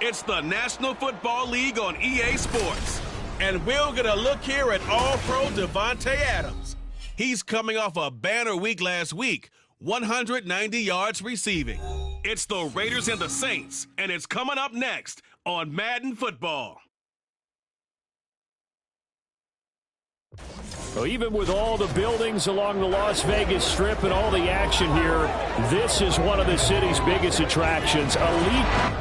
It's the National Football League on EA Sports. And we'll get a look here at All-Pro Devontae Adams. He's coming off a banner week last week, 190 yards receiving. It's the Raiders and the Saints, and it's coming up next on Madden Football. Well, even with all the buildings along the Las Vegas Strip and all the action here, this is one of the city's biggest attractions. Elite.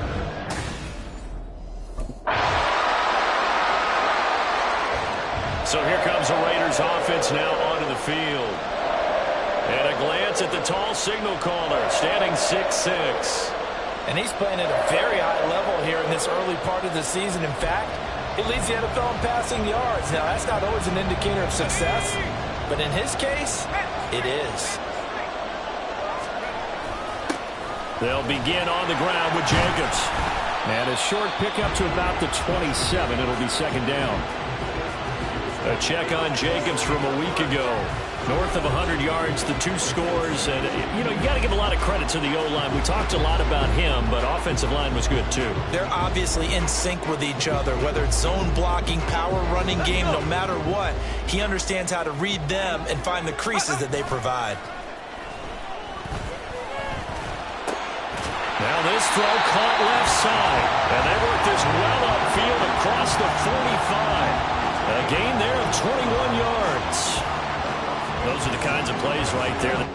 So here comes the Raiders offense now onto the field. And a glance at the tall signal caller, standing 6'6". And he's playing at a very high level here in this early part of the season. In fact, he leads the NFL in passing yards. Now, that's not always an indicator of success, but in his case, it is. They'll begin on the ground with Jacobs. And a short pickup to about the 27. It'll be second down. A check on Jacobs from a week ago. North of 100 yards, the 2 scores. And, you got to give a lot of credit to the O-line. We talked a lot about him, but offensive line was good, too. They're obviously in sync with each other, whether it's zone blocking, power running game, no matter what. He understands how to read them and find the creases that they provide. Now this throw caught left side. And they work this well upfield across the 45. A gain there of 21 yards. Those are the kinds of plays right there.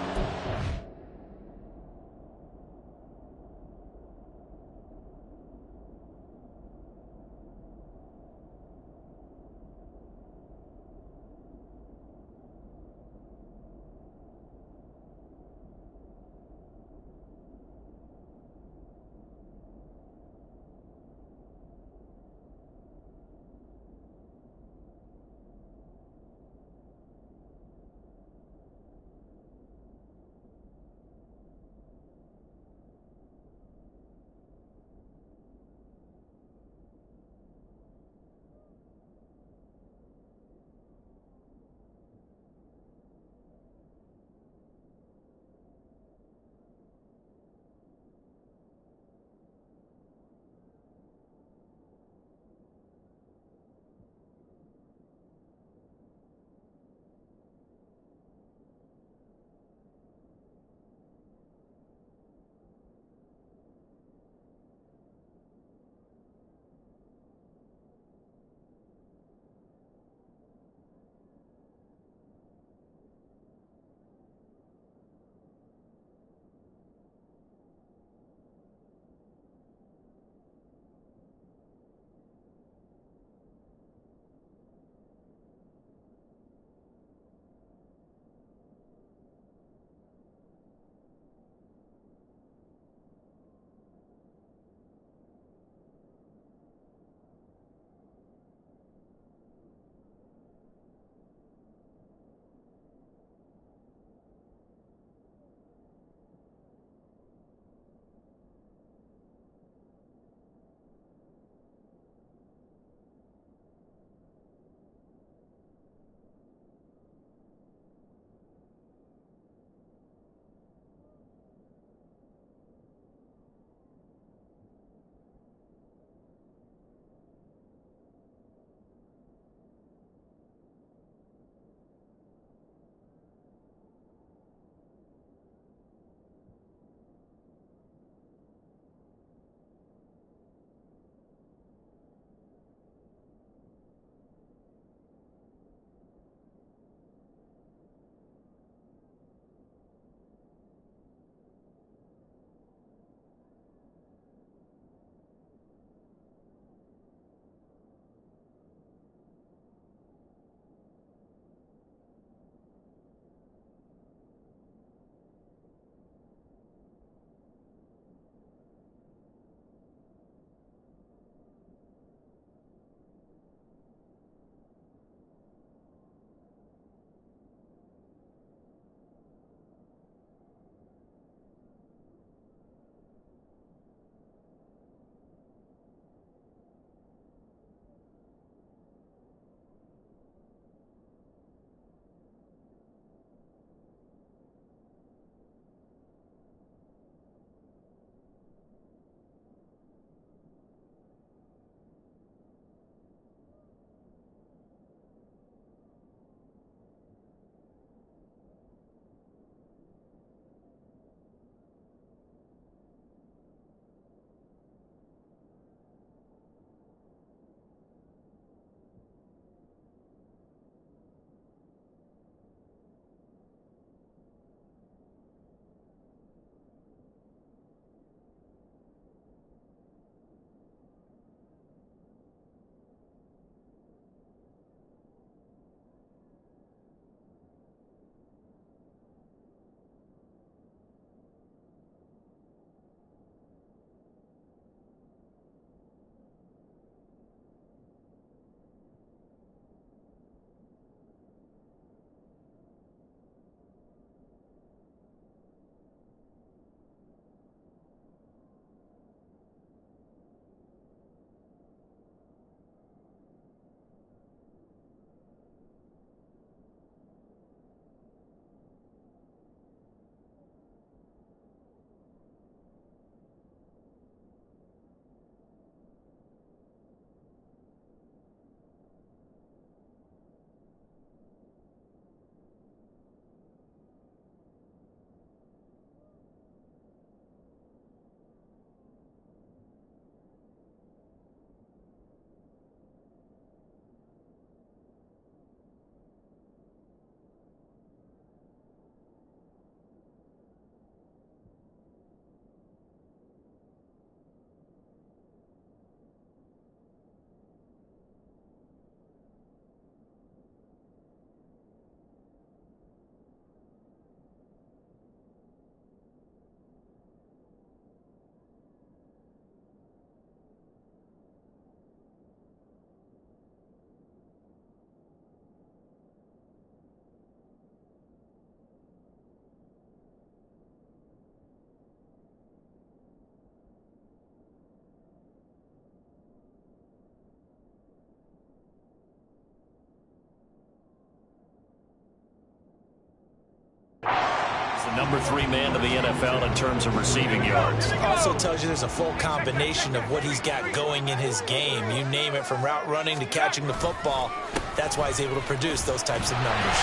number 3 man to the NFL in terms of receiving yards. Also tells you there's a full combination of what he's got going in his game. You name it, from route running to catching the football. That's why he's able to produce those types of numbers.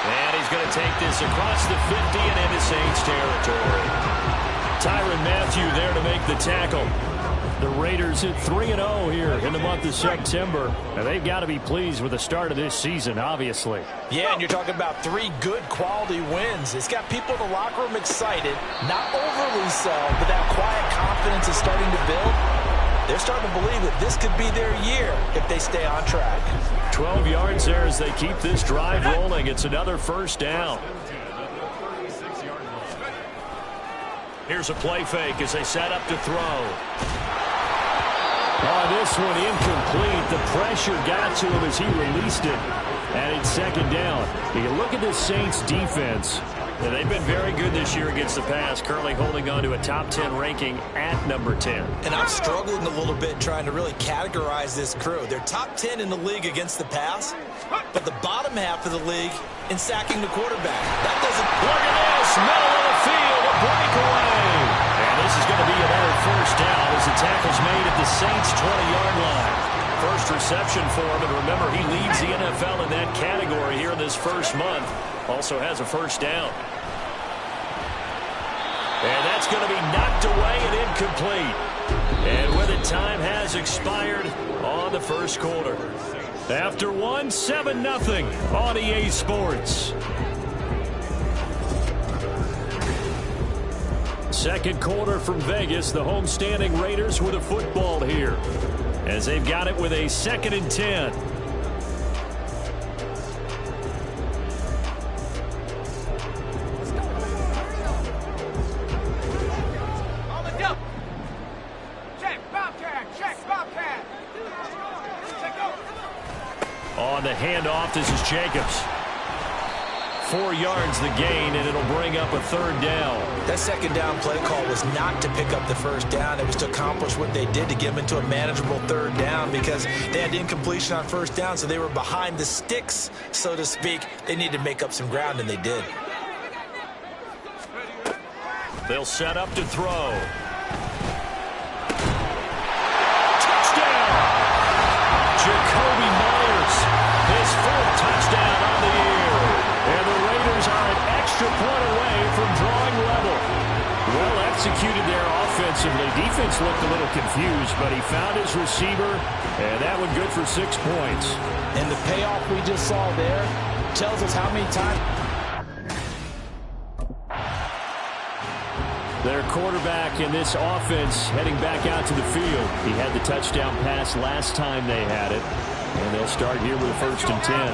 And he's going to take this across the 50 and into Saints territory. Tyrann Mathieu there to make the tackle. The Raiders hit 3-0 here in the month of September, and they've got to be pleased with the start of this season, obviously. Yeah, and you're talking about 3 good quality wins. It's got people in the locker room excited, not overly so, but that quiet confidence is starting to build. They're starting to believe that this could be their year if they stay on track. 12 yards there as they keep this drive rolling. It's another first down. Here's a play fake as they set up to throw. Oh, this one incomplete. The pressure got to him as he released it. And it's second down. You look at this Saints defense. And they've been very good this year against the pass, currently holding on to a top 10 ranking at number 10. And I'm struggling a little bit trying to really categorize this crew. They're top 10 in the league against the pass, but the bottom half of the league in sacking the quarterback. That doesn't... Look at this, middle of the field, a breakaway. And this is going to be another first down as the tackle's made at the Saints' 20-yard line. First reception for him, and remember, he leads the NFL in that category here in this first month. Also has a first down. And that's going to be knocked away and incomplete. And with it, time has expired on the first quarter. After one, 7-0 on EA Sports. Second quarter from Vegas, the homestanding Raiders with a football here, as they've got it with a 2nd and 10. On the handoff, this is Jacobs. 4 yards the gain, and it'll bring up a 3rd down. That second down play call was not to pick up the first down. It was to accomplish what they did, to get them into a manageable 3rd down, because they had incompletion on first down, so they were behind the sticks, so to speak. They needed to make up some ground, and they did. They'll set up to throw. Jacoby Myers, his 4th touchdown on the year. And the Raiders are an extra point away from drawing level. Well executed there offensively. Defense looked a little confused, but he found his receiver, and that one good for 6 points. And the payoff we just saw there tells us how many times. Their quarterback in this offense heading back out to the field. He had the touchdown pass last time they had it. And they'll start here with a 1st and 10.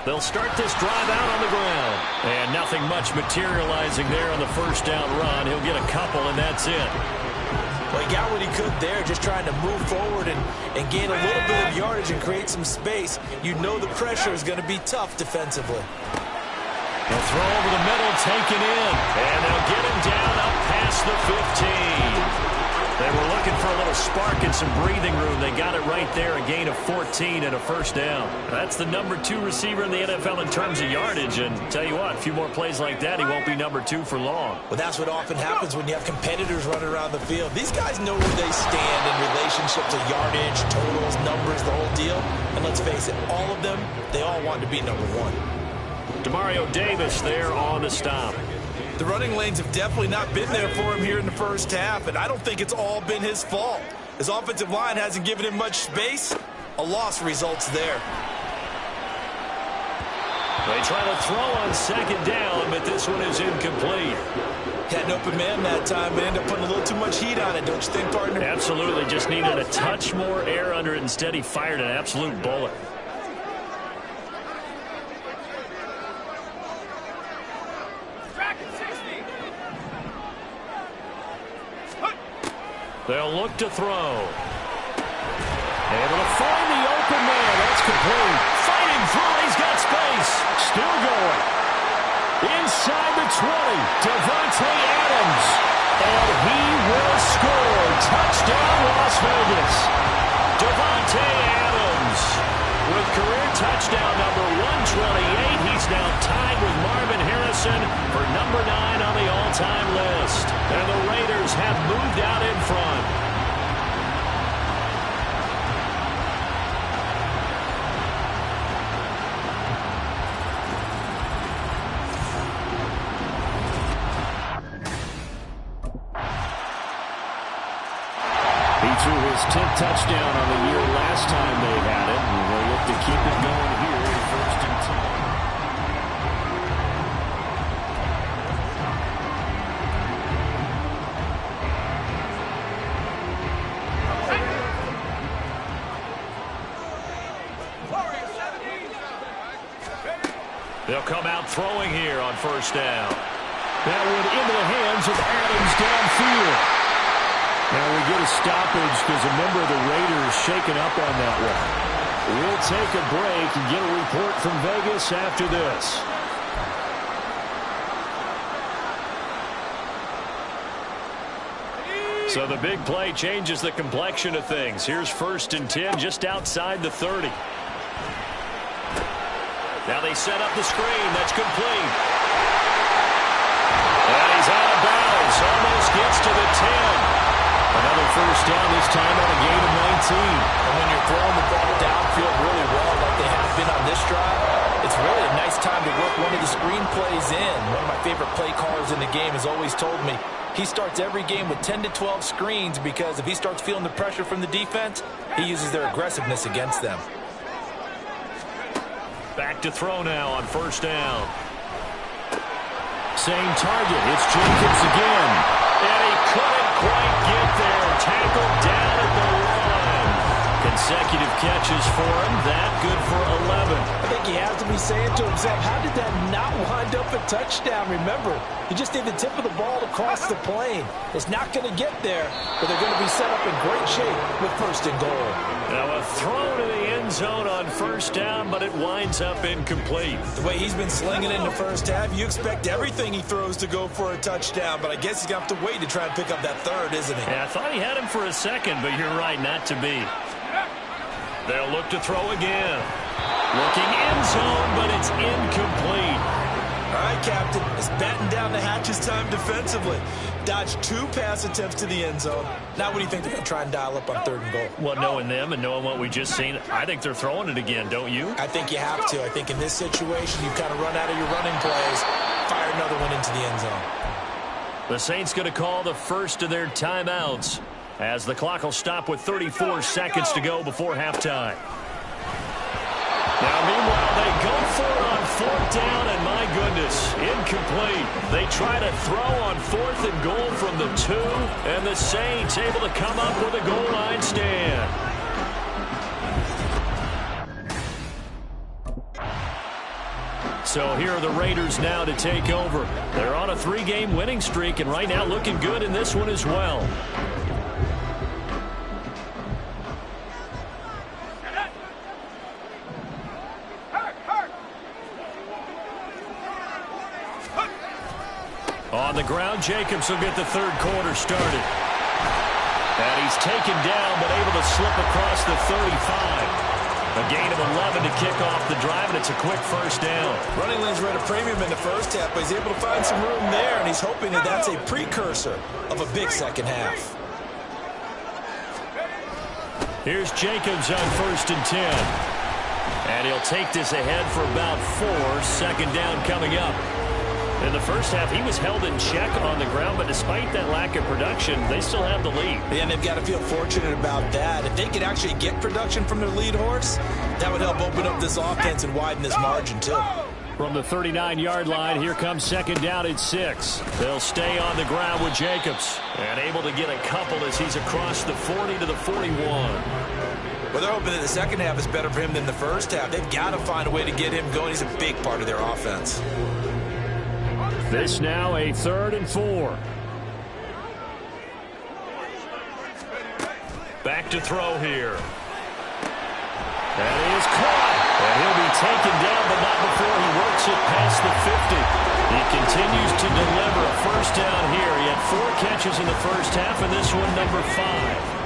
They'll start this drive out on the ground. And nothing much materializing there on the first down run. He'll get a couple, and that's it. Well, he got what he could there, just trying to move forward and gain a little bit of yardage and create some space. You know the pressure is going to be tough defensively. They'll throw over the middle, taken in, and they'll get him down up past the 15. They were looking for a little spark and some breathing room. They got it right there, a gain of 14 and a first down. That's the number 2 receiver in the NFL in terms of yardage, and tell you what, a few more plays like that, he won't be number 2 for long. Well, that's what often happens when you have competitors running around the field. These guys know where they stand in relationship to yardage, totals, numbers, the whole deal. And let's face it, all of them, they all want to be number 1. Demario Davis there on the stop. The running lanes have definitely not been there for him here in the first half, and I don't think it's all been his fault. His offensive line hasn't given him much space. A loss results there. They try to throw on 2nd down, but this one is incomplete. Had an open man that time, but ended up putting a little too much heat on it, don't you think, partner? Absolutely. Just needed a touch more air under it. Instead, he fired an absolute bullet. They'll look to throw. Able to find the open man. That's complete. Fighting through. He's got space. Still going. Inside the 20. Davante Adams. And he will score. Touchdown, Las Vegas. Davante Adams with career touchdown number 128. Wilson for number 9 on the all-time list. And the Raiders have moved out in front. He threw his 10th touchdown on the year last time they had it. And they'll look to keep it going here in 1st and 10. They'll come out throwing here on 1st down. That one into the hands of Adams downfield. Now we get a stoppage because a member of the Raiders shaken up on that one. We'll take a break and get a report from Vegas after this. So the big play changes the complexion of things. Here's 1st and 10 just outside the 30. Now they set up the screen. That's complete. And he's out of bounds. Almost gets to the 10. Another 1st down, this time on a gain of 19. And when you're throwing the ball downfield really well like they have been on this drive, it's really a nice time to work one of the screen plays in. One of my favorite play callers in the game has always told me he starts every game with 10 to 12 screens because if he starts feeling the pressure from the defense, he uses their aggressiveness against them. Back to throw now on 1st down. Same target. It's Jacobs again. And he couldn't quite get there. Tackled down at the line. Consecutive catches for him. That good for 11. I think he has to be saying to himself, how did that not wind up a touchdown? Remember, he just did the tip of the ball across the plane. It's not going to get there, but they're going to be set up in great shape with 1st and goal. Now a throw to the end zone on 1st down, but it winds up incomplete. The way he's been slinging in the 1st half, you expect everything he throws to go for a touchdown, but I guess he's going to have to wait to try and pick up that 3rd, isn't he? Yeah, I thought he had him for a second, but you're right, not to be. They'll look to throw again. Looking end zone, but it's incomplete. All right, Captain, it's batten down the hatches time defensively. Dodged 2 pass attempts to the end zone. Now what do you think they're going to try and dial up on 3rd and goal? Well, knowing them and knowing what we just seen, I think they're throwing it again, don't you? I think you have to. I think in this situation, you kind of run out of your running plays, fire another one into the end zone. The Saints going to call the first of their timeouts as the clock will stop with 34 seconds to go before halftime. Now, meanwhile, they go for it on 4th down, and my goodness, incomplete. They try to throw on 4th and goal from the 2, and the Saints able to come up with a goal line stand. So here are the Raiders now to take over. They're on a 3-game winning streak, and right now looking good in this one as well. On the ground, Jacobs will get the 3rd quarter started. And he's taken down, but able to slip across the 35. A gain of 11 to kick off the drive, and it's a quick 1st down. Running lanes were at a premium in the 1st half, but he's able to find some room there, and he's hoping that that's a precursor of a big 2nd half. Here's Jacobs on 1st and 10. And he'll take this ahead for about 4. 2nd down coming up. In the 1st half, he was held in check on the ground, but despite that lack of production, they still have the lead. Yeah, and they've got to feel fortunate about that. If they could actually get production from their lead horse, that would help open up this offense and widen this margin, too. From the 39-yard line, here comes 2nd down at 6. They'll stay on the ground with Jacobs, and able to get a couple as he's across the 40 to the 41. Well, they're hoping that the 2nd half is better for him than the 1st half. They've got to find a way to get him going. He's a big part of their offense. This now a 3rd and 4. Back to throw here. That is caught. And he'll be taken down, but not before he works it past the 50. He continues to deliver a 1st down here. He had 4 catches in the 1st half, and this one number 5.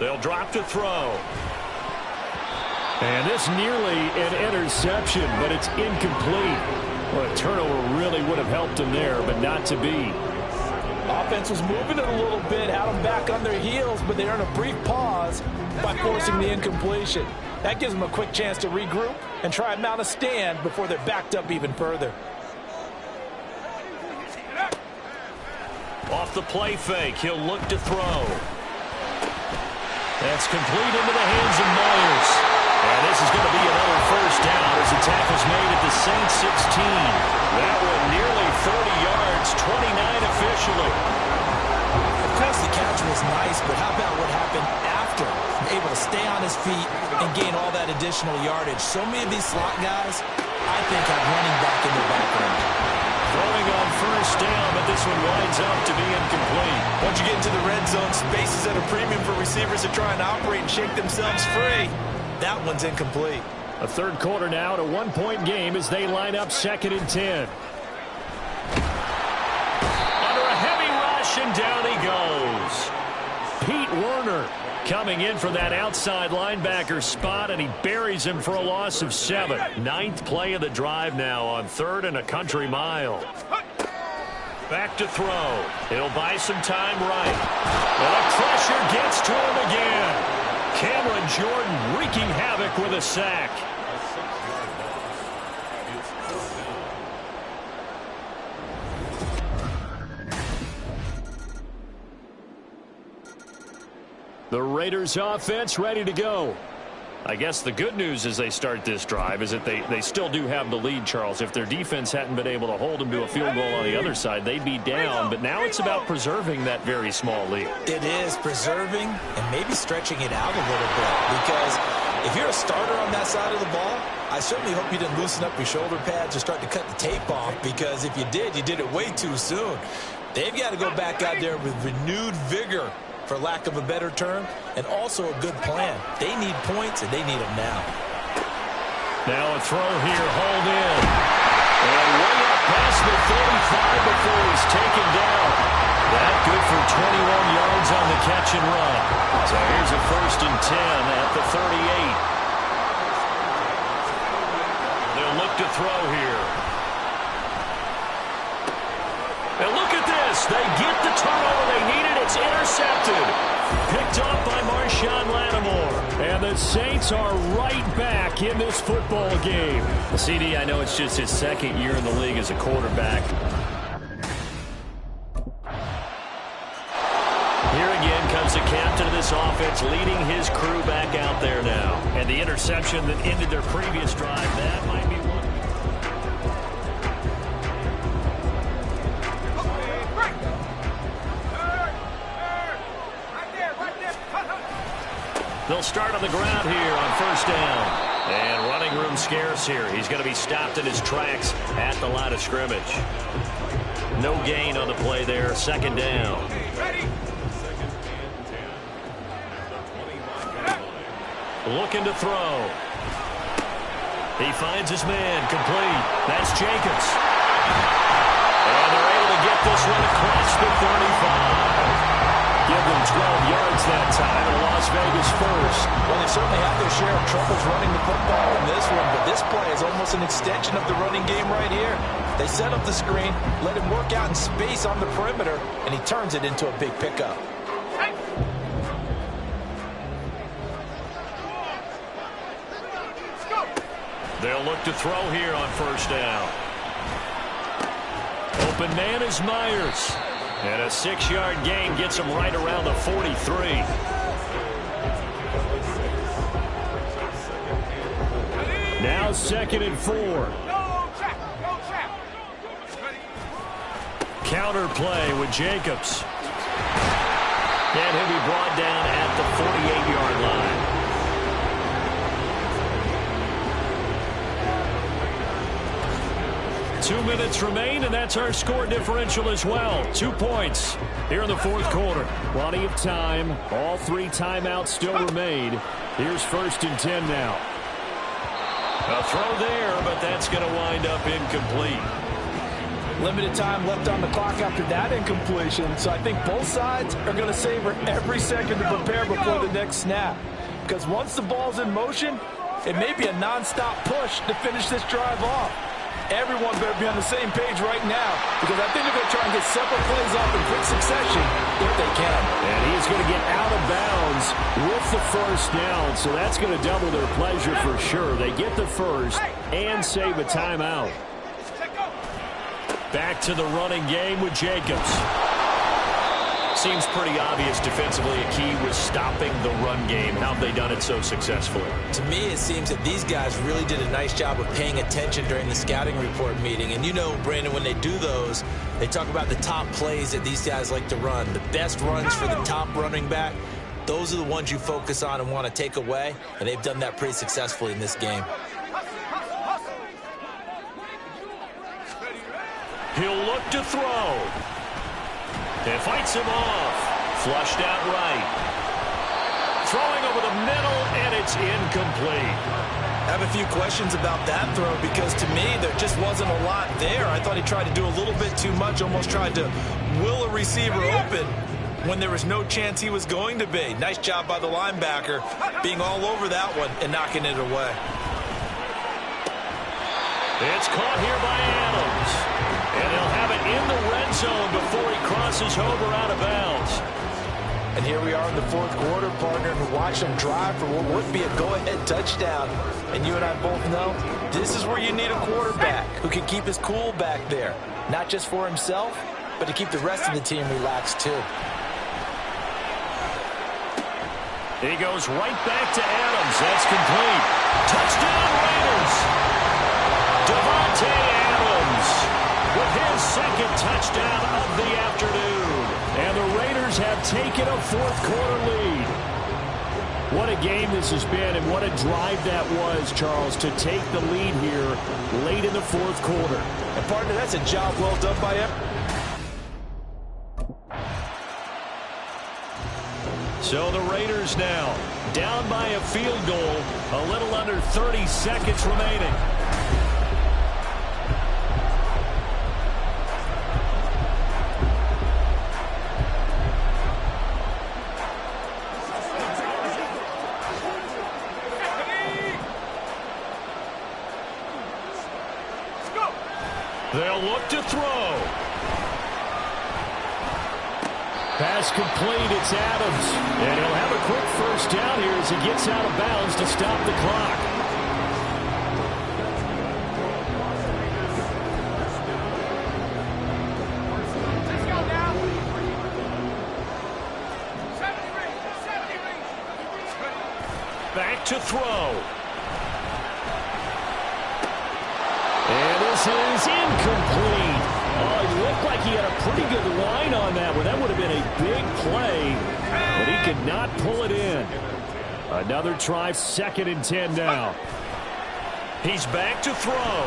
They'll drop to throw. And this nearly an interception, but it's incomplete. Well, a turnover really would have helped them there, but not to be. Offense was moving it a little bit, had them back on their heels, but they earned a brief pause by forcing the incompletion. That gives them a quick chance to regroup and try and mount a stand before they're backed up even further. Off the play fake, he'll look to throw. That's complete into the hands of Myers. And this is going to be another first down as the tackle's made at the Saints 16. That one nearly 30 yards, 29 officially. Of course, the catch was nice, but how about what happened after? Able to stay on his feet and gain all that additional yardage. So many of these slot guys, I think, have running back in their background. Throwing on first down, but this one winds up to be incomplete. Once you get into the red zone, space is at a premium for receivers to try and operate and shake themselves free. That one's incomplete. A third quarter now, at a one-point game as they line up 2nd and 10. Under a heavy rush, and down he goes. Pete Werner coming in for that outside linebacker spot, and he buries him for a loss of 7. 9th play of the drive now on 3rd and a country mile. Back to throw. He'll buy some time right. And the pressure gets to him again. Cameron Jordan wreaking havoc with a sack. The Raiders offense ready to go. I guess the good news as they start this drive is that they still do have the lead, Charles. If their defense hadn't been able to hold them to a field goal on the other side, they'd be down. But now it's about preserving that very small lead. It is preserving and maybe stretching it out a little bit. Because if you're a starter on that side of the ball, I certainly hope you didn't loosen up your shoulder pads or start to cut the tape off. Because if you did it way too soon. They've got to go back out there with renewed vigor, for lack of a better term, and also a good plan. They need points, and they need them now. Now a throw here, hold in. And way up past the 35 before he's taken down. That good for 21 yards on the catch and run. So here's a 1st and 10 at the 38. They'll look to throw here. And look at this. They get the turnover they needed. It's intercepted. Picked off by Marshawn Lattimore. And the Saints are right back in this football game. CD, I know it's just his 2nd year in the league as a quarterback. Here again comes the captain of this offense leading his crew back out there now. And the interception that ended their previous drive, that might be one. They'll start on the ground here on 1st down. And running room scarce here. He's going to be stopped in his tracks at the line of scrimmage. No gain on the play there. 2nd down. Looking to throw. He finds his man. Complete. That's Jacobs. And they're able to get this one across the 35. Give them 12 yards that time, and Las Vegas first. Well, they certainly have their share of troubles running the football in this one, but this play is almost an extension of the running game right here. They set up the screen, let him work out in space on the perimeter, and he turns it into a big pickup. They'll look to throw here on 1st down. Open man is Myers. And a 6-yard gain gets him right around the 43. Now 2nd and 4. Counter play with Jacobs. And he'll be brought down at the 48-yard line. Two minutes remain, and that's our score differential as well. 2 points here in the 4th quarter. Plenty of time. All 3 timeouts still remain. Here's 1st and 10 now. A throw there, but that's going to wind up incomplete. Limited time left on the clock after that incompletion, so I think both sides are going to savor every second to prepare before the next snap. Because once the ball's in motion, it may be a non-stop push to finish this drive off. Everyone better be on the same page right now, because I think they're going to try and get several plays off in quick succession if they can. And he's going to get out of bounds with the first down, so that's going to double their pleasure for sure. They get the first and save a timeout. Back to the running game with Jacobs. Seems pretty obvious defensively a key was stopping the run game. How have they done it so successfully? To me, it seems that these guys really did a nice job of paying attention during the scouting report meeting. And you know, Brandon, when they do those, they talk about the top plays that these guys like to run. The best runs for the top running back, those are the ones you focus on and want to take away. And they've done that pretty successfully in this game. He'll look to throw. And fights him off. Flushed out right. Throwing over the middle, and it's incomplete. I have a few questions about that throw because to me there just wasn't a lot there. I thought he tried to do a little bit too much, almost tried to will a receiver open when there was no chance he was going to be. Nice job by the linebacker being all over that one and knocking it away. It's caught here by Adams. And he'll have it in the red zone before he crosses over out of bounds. And here we are in the fourth quarter, partner, and watch him drive for what would be a go-ahead touchdown. And you and I both know this is where you need a quarterback who can keep his cool back there. Not just for himself, but to keep the rest of the team relaxed too. He goes right back to Adams. That's complete. Touchdown Raiders. Davante Adams with his second touchdown of the afternoon. And the Raiders have taken a fourth quarter lead. What a game this has been, and what a drive that was, Charles, to take the lead here late in the fourth quarter. And partner, that's a job well done by him. So the Raiders now down by a field goal, a little under 30 seconds remaining. They'll look to throw. Pass complete, it's Adams. And he'll have a quick first down here as he gets out of bounds to stop the clock. Back to throw. And this is incomplete. Oh, it looked like he had a pretty good line on that one. That would have been a big play, but he could not pull it in. Another try, 2nd and 10 now. He's back to throw.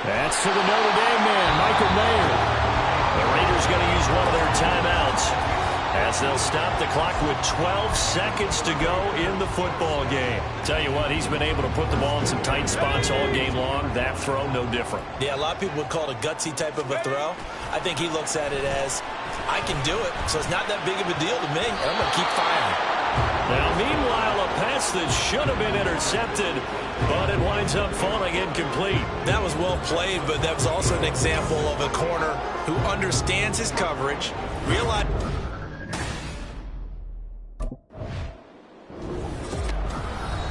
That's to the Notre Dame man, Michael Mayer. The Raiders going to use one of their timeouts as they'll stop the clock with 12 seconds to go in the football game. Tell you what, he's been able to put the ball in some tight spots all game long. That throw, no different. Yeah, a lot of people would call it a gutsy type of a throw. I think he looks at it as, I can do it, so it's not that big of a deal to me, and I'm going to keep firing. Now, meanwhile, a pass that should have been intercepted, but it winds up falling incomplete. That was well played, but that was also an example of a corner who understands his coverage, realize.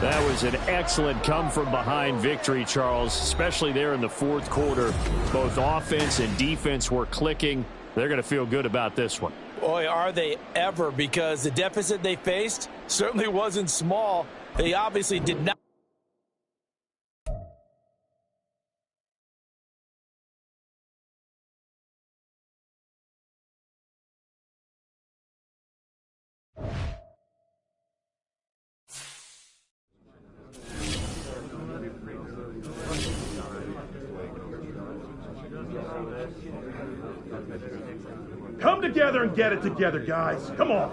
That was an excellent come-from-behind victory, Charles, especially there in the fourth quarter. Both offense and defense were clicking. They're going to feel good about this one. Boy, are they ever, because the deficit they faced certainly wasn't small. They obviously did not. Come together and get it together, guys. Come on.